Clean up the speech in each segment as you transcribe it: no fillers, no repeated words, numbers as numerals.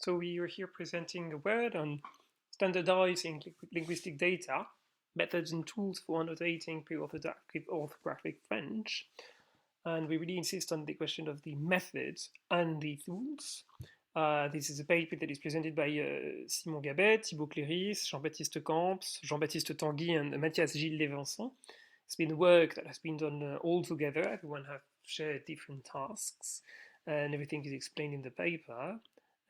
So we are here presenting a word on standardizing linguistic data, methods and tools for annotating pre-orthographic French. And we really insist on the question of the methods and the tools. This is a paper that is presented by Simon Gabay, Thibault, Clérice, Jean-Baptiste Jean-Baptiste Tanguy, and Matthias Gille-Levenson. It's been work that has been done all together. Everyone has shared different tasks, and everything is explained in the paper.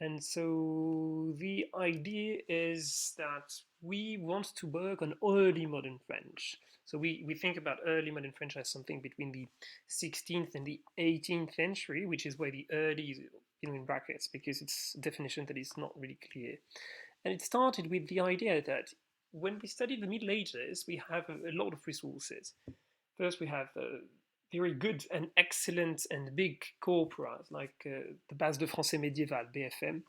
And so the idea is that we want to work on early modern French. So we think about early modern French as something between the 16th and the 18th century, which is why the early is in brackets, because it's a definition that is not really clear. And it started with the idea that when we study the Middle Ages, we have a lot of resources. First, we have very good and excellent and big corpora, like the Base de Français Médiéval, BFM,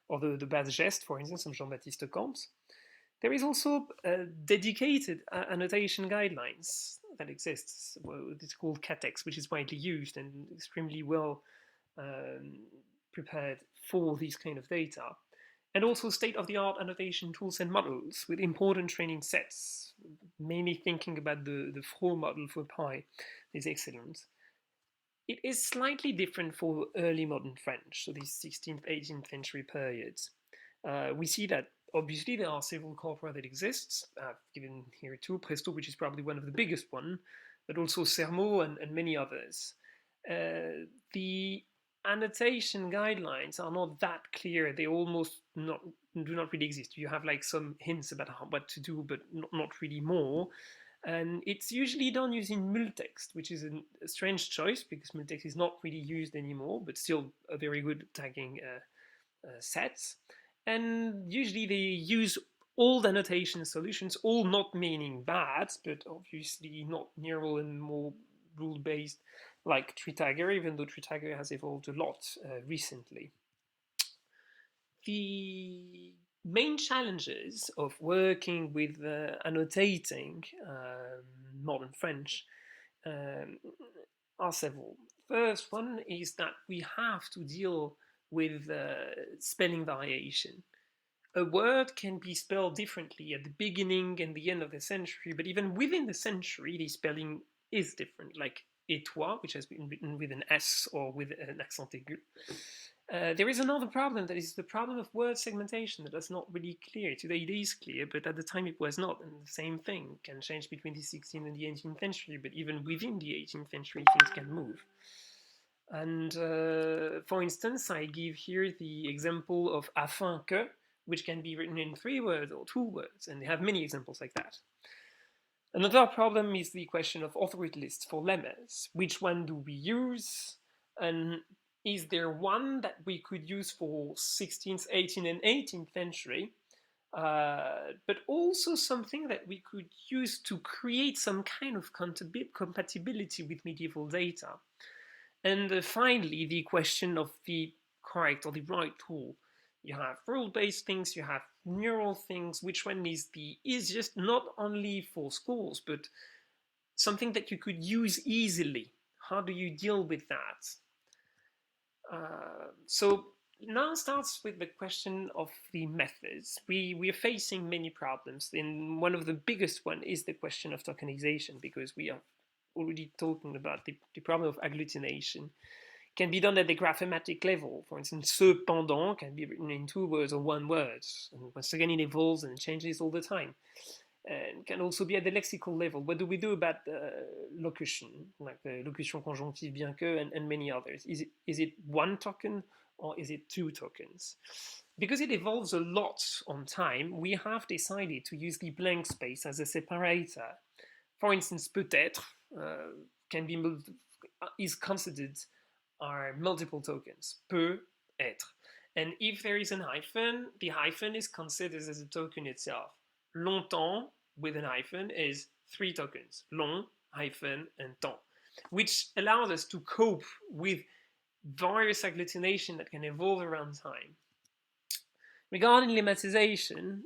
or the Base Geste, for instance, of Jean-Baptiste Tanguy. There is also dedicated annotation guidelines that exists. Well, it's called CATEX, which is widely used and extremely well prepared for these kind of data. And also state-of-the-art annotation tools and models with important training sets, mainly thinking about the Fro model for pi is excellent. It is slightly different for early modern French, so these 16th, 18th century periods. We see that obviously there are several corpora that exist. I've given here two, Presto, which is probably one of the biggest one, but also Sermo and many others. The annotation guidelines are not that clear. They almost do not really exist. You have like some hints about what to do, but not really more. And it's usually done using multext, which is a strange choice because multext is not really used anymore, but still a very good tagging set. And usually they use old annotation solutions, all not meaning bad, but obviously not neural and more rule-based, like Tritagger, even though Tritagger has evolved a lot recently. The main challenges of working with annotating modern French are several. First one is that we have to deal with spelling variation. A word can be spelled differently at the beginning and the end of the century, but even within the century, the spelling is different, like étoile, which has been written with an S or with an accent aigu. There is another problem, that is the problem of word segmentation that is not really clear. Today it is clear, but at the time it was not, and the same thing can change between the 16th and the 18th century, but even within the 18th century things can move. And for instance, I give here the example of afin que, which can be written in 3 words or 2 words, and they have many examples like that. Another problem is the question of authority lists for lemmas. Which one do we use? And is there one that we could use for 16th, 18th, and 18th century? But also something that we could use to create some kind of compatibility with medieval data. And finally, the question of the correct or the right tool. You have rule-based things, you have neural things. Which one is the easiest, not only for schools, but something that you could use easily? How do you deal with that? So now starts with the question of the methods. We are facing many problems, and one of the biggest one is the question of tokenization, because we are already talking about the problem of agglutination. It can be done at the graphematic level. For instance, cependant can be written in 2 words or 1 word. And once again, it evolves and changes all the time. And can also be at the lexical level. What do we do about locution, like the locution conjonctive bien que, and many others? Is it 1 token or is it 2 tokens? Because it evolves a lot on time, we have decided to use the blank space as a separator. For instance, peut-être is considered are multiple tokens, peut être. And if there is an hyphen, the hyphen is considered as a token itself. Longtemps, with an hyphen, is 3 tokens. Long, hyphen, and temps. Which allows us to cope with various agglutination that can evolve around time. Regarding lemmatization,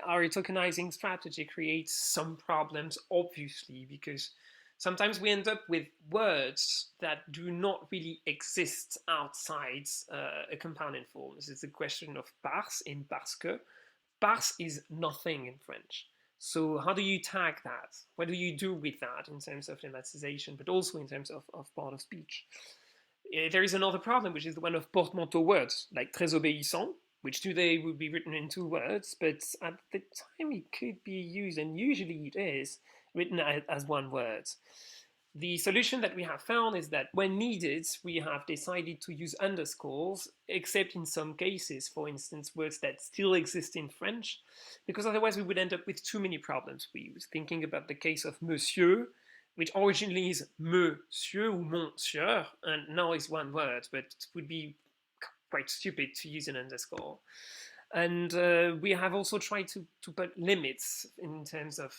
our tokenizing strategy creates some problems, obviously, because sometimes we end up with words that do not really exist outside a compounded form. This is a question of parce in parce que. Parce is nothing in French. So how do you tag that? What do you do with that in terms of lemmatization, but also in terms of part of speech? There is another problem, which is the one of portmanteau words, like très obéissant, which today would be written in 2 words, but at the time it could be used, and usually it is, written as 1 word. The solution that we have found is that when needed, we have decided to use underscores, except in some cases, for instance, words that still exist in French, because otherwise we would end up with too many problems. We were thinking about the case of monsieur, which originally is monsieur ou monsieur, and now is 1 word, but it would be quite stupid to use an underscore. And we have also tried to put limits in terms of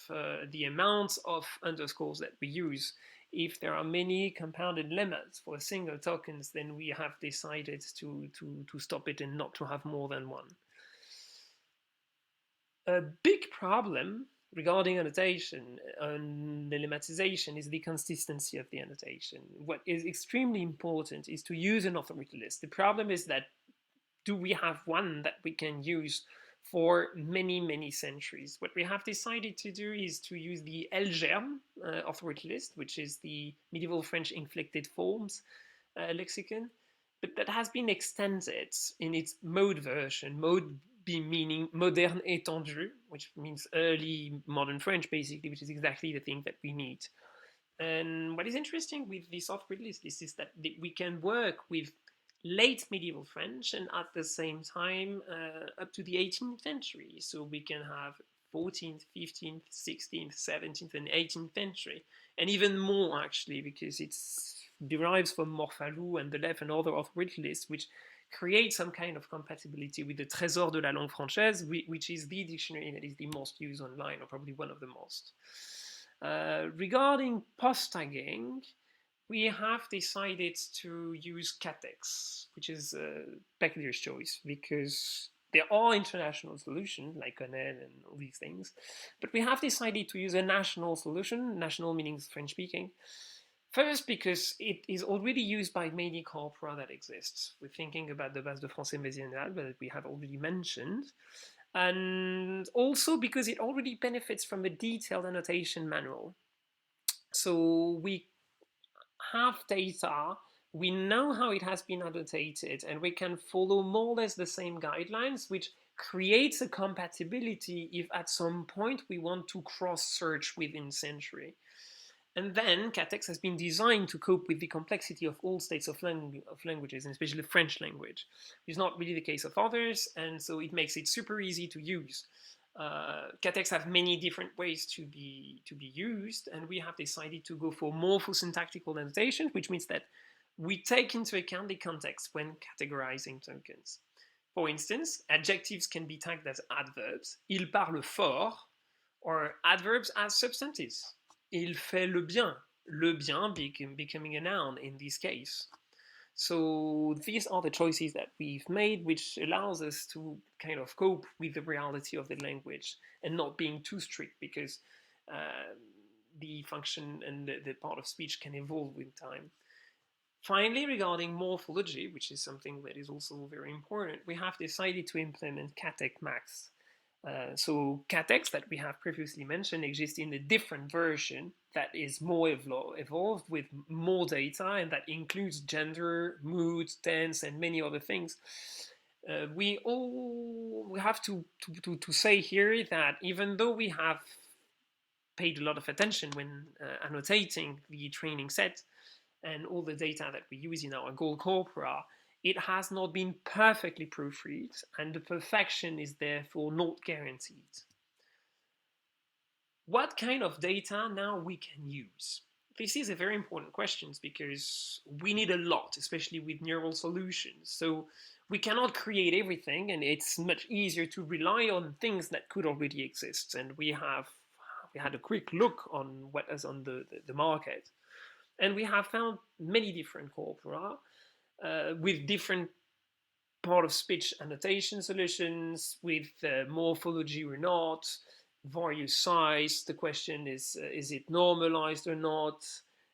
the amount of underscores that we use. If there are many compounded lemmas for single tokens, then we have decided to stop it and not to have more than 1. A big problem regarding annotation and the lemmatization is the consistency of the annotation. What is extremely important is to use an authority list. The problem is that do we have one that we can use for many, many centuries? What we have decided to do is to use the L-Germ authority list, which is the medieval French inflected forms lexicon, but that has been extended in its mode version, mode meaning moderne étendu, which means early modern French, basically, which is exactly the thing that we need. And what is interesting with this authority list is that we can work with late medieval French and at the same time up to the 18th century. So we can have 14th, 15th, 16th, 17th, and 18th century, and even more actually, because it derives from Morphalou and the Lef and other authority lists, which create some kind of compatibility with the Trésor de la langue française, which is the dictionary that is the most used online, or probably one of the most. Regarding post-tagging, we have decided to use Catex, which is a peculiar choice because there are international solutions like École and all these things, but we have decided to use a national solution, national meaning French speaking. First, because it is already used by many corpora that exist. We're thinking about the Base de Français Médiéval that we have already mentioned, and also because it already benefits from a detailed annotation manual. So we have data, we know how it has been annotated, and we can follow more or less the same guidelines, which creates a compatibility if at some point we want to cross-search within century. And then Catex has been designed to cope with the complexity of all states of languages, and especially the French language, which is not really the case of others, and so it makes it super easy to use. Catex have many different ways to be used, and we have decided to go for morphosyntactical annotation, which means that we take into account the context when categorizing tokens. For instance, adjectives can be tagged as adverbs, il parle fort, or adverbs as substantives. Il fait le bien becoming a noun in this case. So these are the choices that we've made, which allows us to kind of cope with the reality of the language and not being too strict, because the function and the part of speech can evolve with time. Finally, regarding morphology, which is something that is also very important, we have decided to implement Catex Max. So Catex, that we have previously mentioned, exists in a different version that is more evolved with more data, and that includes gender, mood, tense, and many other things. We have to say here that even though we have paid a lot of attention when annotating the training set and all the data that we use in our goal corpora, it has not been perfectly proofread, and the perfection is therefore not guaranteed. What kind of data now we can use? This is a very important question because we need a lot, especially with neural solutions. So we cannot create everything, and it's much easier to rely on things that could already exist. And we had a quick look on what is on the market, and we have found many different corpora with different part of speech annotation solutions, with morphology or not, various size. The question is it normalized or not?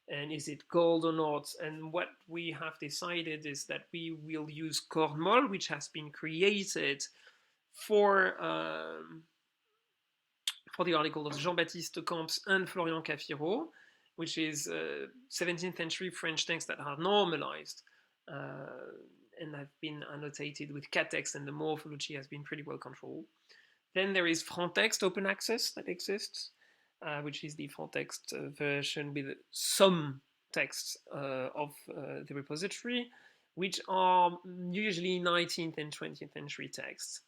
And is it gold or not? And what we have decided is that we will use normale, which has been created for the article of Jean-Baptiste Tanguy and Florian Cafiro, which is 17th century French texts that are normalized and have been annotated with cat text, and the morphology has been pretty well controlled. Then there is Frontext open access that exists, which is the Frontext version with some texts of the repository, which are usually 19th and 20th century texts.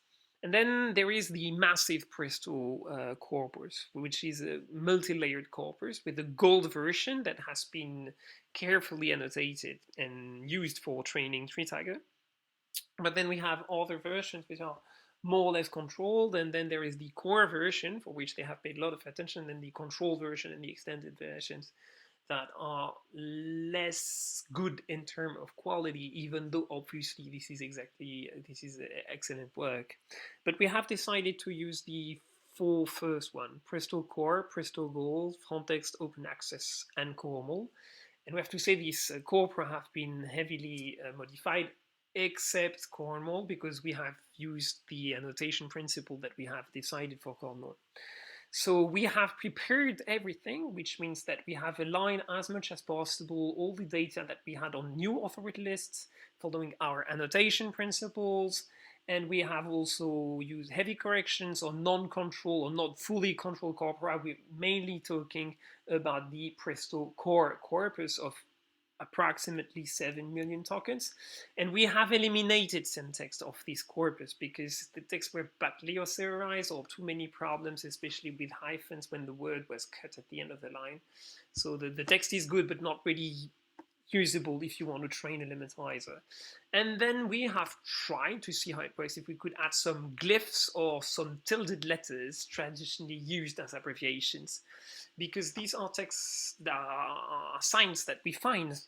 And then there is the massive Presto corpus, which is a multi-layered corpus with a gold version that has been carefully annotated and used for training tree tagger. But then we have other versions which are more or less controlled, and then there is the core version for which they have paid a lot of attention, and the control version and the extended versions that are less good in terms of quality, even though obviously this is excellent work. But we have decided to use the four first one: Presto Core, Presto Gold, Frontext Open Access, and Cormol. And we have to say these corpora have been heavily modified, except Cornwall, because we have used the annotation principle that we have decided for Cornwall. So we have prepared everything, which means that we have aligned as much as possible all the data that we had on new authority lists, following our annotation principles, and we have also used heavy corrections on non-control or not fully controlled corpora. We're mainly talking about the Presto core corpus of approximately 7 million tokens, and we have eliminated some text of this corpus because the texts were badly authorized or too many problems, especially with hyphens when the word was cut at the end of the line. So the text is good but not really usable if you want to train a limitizer. And then we have tried to see how it works if we could add some glyphs or some tilted letters traditionally used as abbreviations, because these are texts that are signs that we find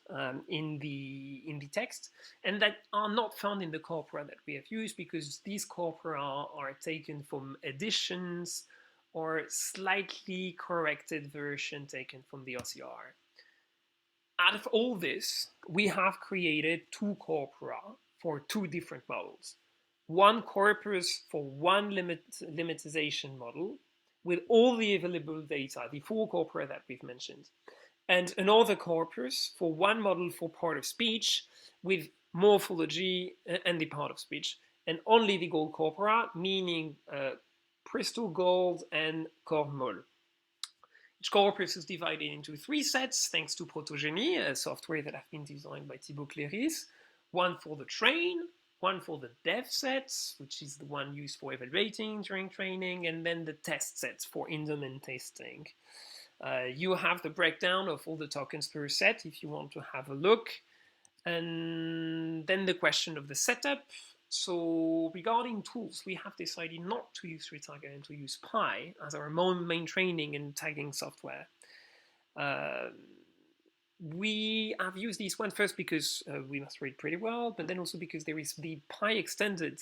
in the text and that are not found in the corpora that we have used, because these corpora are taken from editions or slightly corrected version taken from the OCR. Out of all this, we have created two corpora for two different models. One corpus for one limitization model with all the available data, the four corpora that we've mentioned, and another corpus for one model for part of speech with morphology and the part of speech, and only the gold corpora, meaning Presto Gold and Cormol. Each corpus is divided into three sets thanks to Protogeny, a software that has been designed by Thibault Clérice. One for the train, one for the dev sets, which is the one used for evaluating during training, and then the test sets for in-domain testing. You have the breakdown of all the tokens per set if you want to have a look. And then the question of the setup. So regarding tools, we have decided not to use Retagger and to use Pi as our main training and tagging software. We have used this one first because we must read pretty well, but then also because there is the Pi extended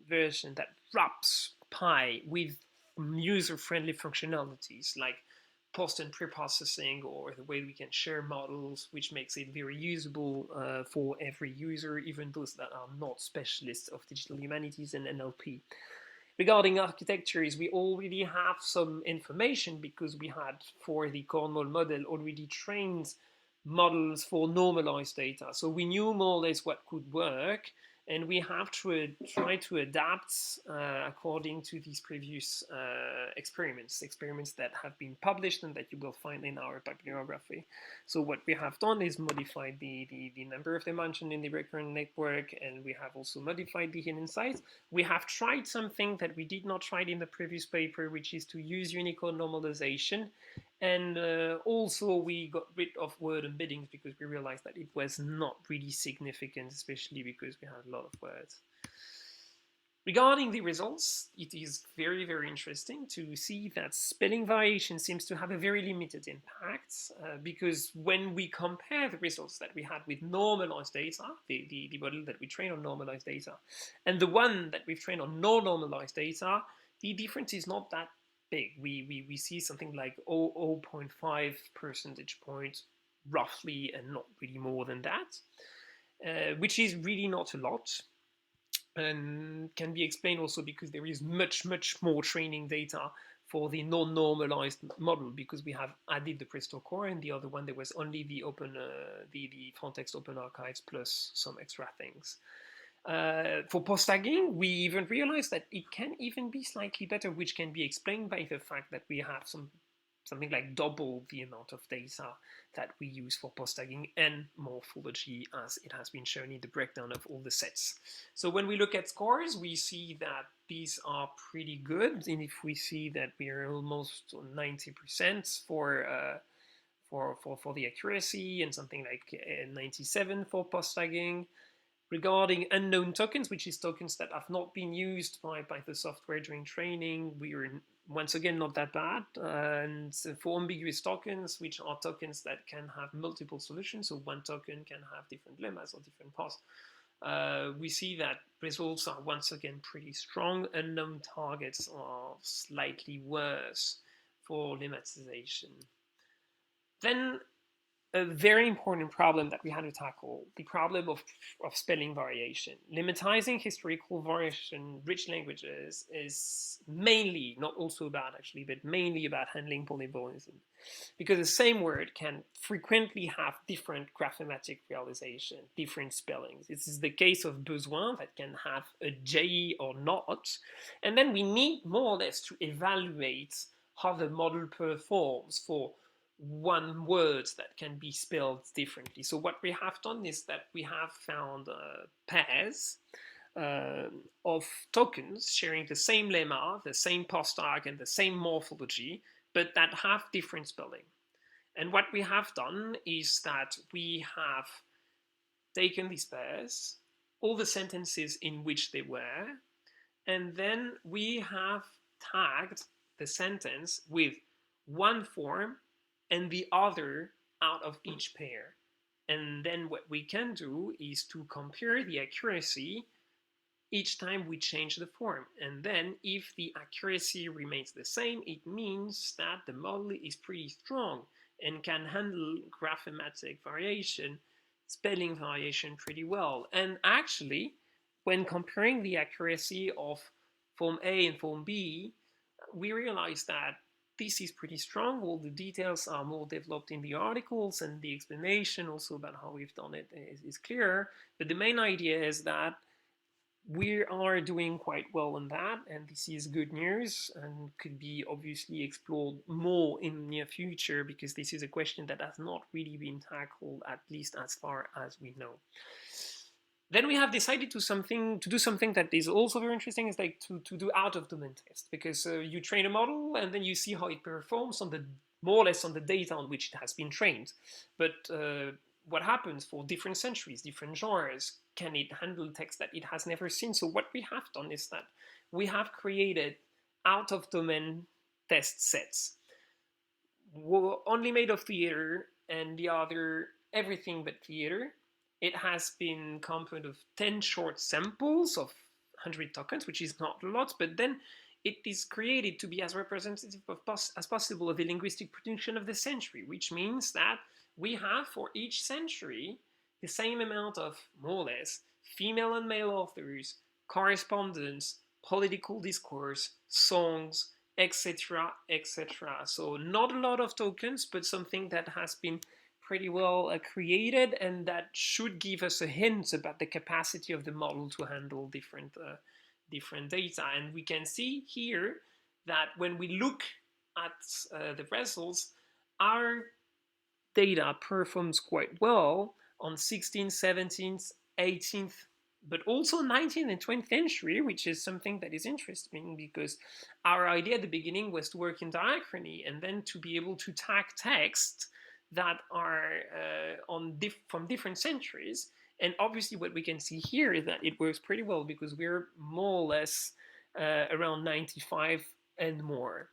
version that wraps Pi with user-friendly functionalities like post and pre-processing, or the way we can share models, which makes it very usable for every user, even those that are not specialists of digital humanities and NLP. Regarding architectures, we already have some information because we had, for the Cornwall model, already trained models for normalized data. So we knew more or less what could work, and we have to try to adapt according to these previous experiments that have been published and that you will find in our bibliography. So what we have done is modified the number of dimensions in the recurrent network, and we have also modified the hidden size. We have tried something that we did not try in the previous paper, which is to use Unicode normalization. And also we got rid of word embeddings because we realized that it was not really significant, especially because we had a lot of words. Regarding the results, it is very, very interesting to see that spelling variation seems to have a very limited impact because when we compare the results that we had with normalized data, the model that we train on normalized data, and the one that we've trained on non-normalized data, the difference is not that big. We see something like 0.5 percentage points roughly, and not really more than that, which is really not a lot, and can be explained also because there is much more training data for the non-normalized model, because we have added the Presto core, and the other one there was only the open the Frontex Open Archives plus some extra things. For post-tagging, we even realized that it can even be slightly better, which can be explained by the fact that we have something like double the amount of data that we use for post-tagging and morphology, as it has been shown in the breakdown of all the sets. So when we look at scores, we see that these are pretty good, and if we see that we are almost 90% for the accuracy, and something like 97 for post-tagging. Regarding unknown tokens, which is tokens that have not been used by the software during training, we are once again not that bad. And for ambiguous tokens, which are tokens that can have multiple solutions, so one token can have different lemmas or different paths, we see that results are once again pretty strong. Unknown targets are slightly worse for lemmatization. Then a very important problem that we had to tackle, the problem of spelling variation. Lemmatizing historical variation rich languages is mainly, not also about actually, but mainly about handling polybolism. Because the same word can frequently have different graphematic realization, different spellings. This is the case of besoin, that can have a J or not. And then we need more or less to evaluate how the model performs for one word that can be spelled differently. So what we have done is that we have found pairs of tokens sharing the same lemma, the same post-tag, and the same morphology, but that have different spelling. And what we have done is that we have taken these pairs, all the sentences in which they were, and then we have tagged the sentence with one form and the other out of each pair. And then what we can do is to compare the accuracy each time we change the form. And then if the accuracy remains the same, it means that the model is pretty strong and can handle graphematic variation, spelling variation pretty well. And actually, when comparing the accuracy of form A and form B, we realize that this is pretty strong. All the details are more developed in the articles, and the explanation also about how we've done it is clearer. But the main idea is that we are doing quite well on that, and this is good news and could be obviously explored more in the near future, because this is a question that has not really been tackled, at least as far as we know. Then we have decided to do something that is also very interesting, is like to do out-of-domain tests, because you train a model and then you see how it performs on the more or less on the data on which it has been trained. But what happens for different centuries, different genres? Can it handle text that it has never seen? So what we have done is that we have created out-of-domain test sets, only made of theater, and the other everything but theater. It has been composed of 10 short samples of 100 tokens, which is not a lot, but then it is created to be as representative as possible of the linguistic production of the century, which means that we have for each century the same amount of, more or less, female and male authors, correspondence, political discourse, songs, etc., etc. So not a lot of tokens, but something that has been pretty well created, and that should give us a hint about the capacity of the model to handle different data. And we can see here that when we look at the results, our data performs quite well on 16th, 17th, 18th, but also 19th and 20th century, which is something that is interesting, because our idea at the beginning was to work in diachrony and then to be able to tag text that are from different centuries. And obviously what we can see here is that it works pretty well, because we're more or less around 95 and more.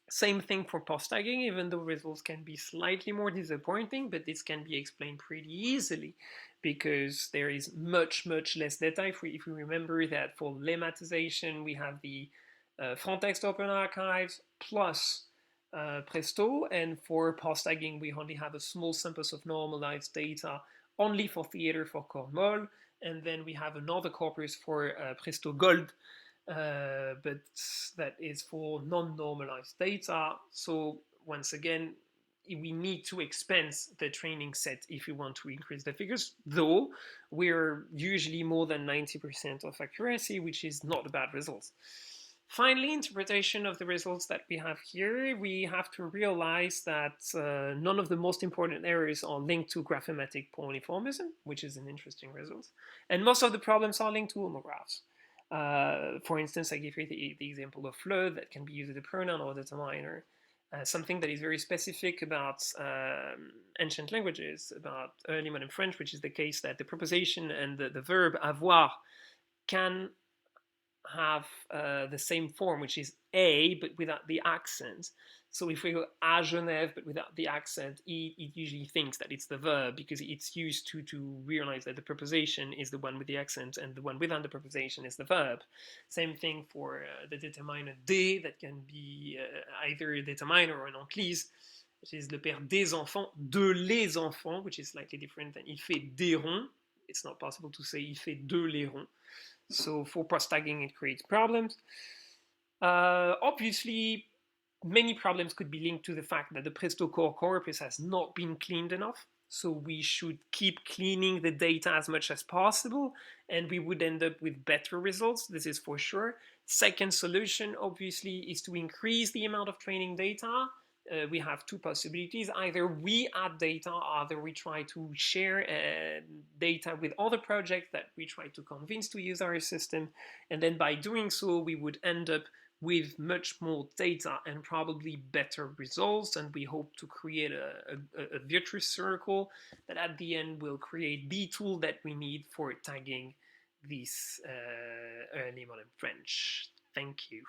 Same thing for post-tagging, even though results can be slightly more disappointing, but this can be explained pretty easily, because there is much less data. If we remember that for lemmatization, we have the Frontex Open Archives plus Presto, and for post-tagging we only have a small sample of normalized data only for theater for Cornwall, and then we have another corpus for Presto Gold, but that is for non-normalized data. So once again, we need to expand the training set if we want to increase the figures, though we're usually more than 90% of accuracy, which is not a bad result. Finally, interpretation of the results that we have here, we have to realize that none of the most important errors are linked to graphematic polymorphism, which is an interesting result, and most of the problems are linked to homographs. For instance, I give you the example of le that can be used as a pronoun or determiner. Something that is very specific about ancient languages, about early modern French, which is the case that the preposition and the verb avoir can have the same form, which is a, but without the accent. So if we go à Genève, but without the accent, it usually thinks that it's the verb, because it's used to realize that the preposition is the one with the accent and the one without the preposition is the verb. Same thing for the determiner des, that can be either a determiner or an enclise, which is le père des enfants, de les enfants, which is slightly different than il fait des ronds. It's not possible to say il fait de les ronds. So for post-tagging, it creates problems. Obviously, many problems could be linked to the fact that the Presto core corpus has not been cleaned enough. So we should keep cleaning the data as much as possible, and we would end up with better results, this is for sure. Second solution, obviously, is to increase the amount of training data. We have two possibilities. Either we add data, or either we try to share data with other projects that we try to convince to use our system. And then by doing so, we would end up with much more data and probably better results. And we hope to create a virtuous circle that at the end will create the tool that we need for tagging this early modern French. Thank you.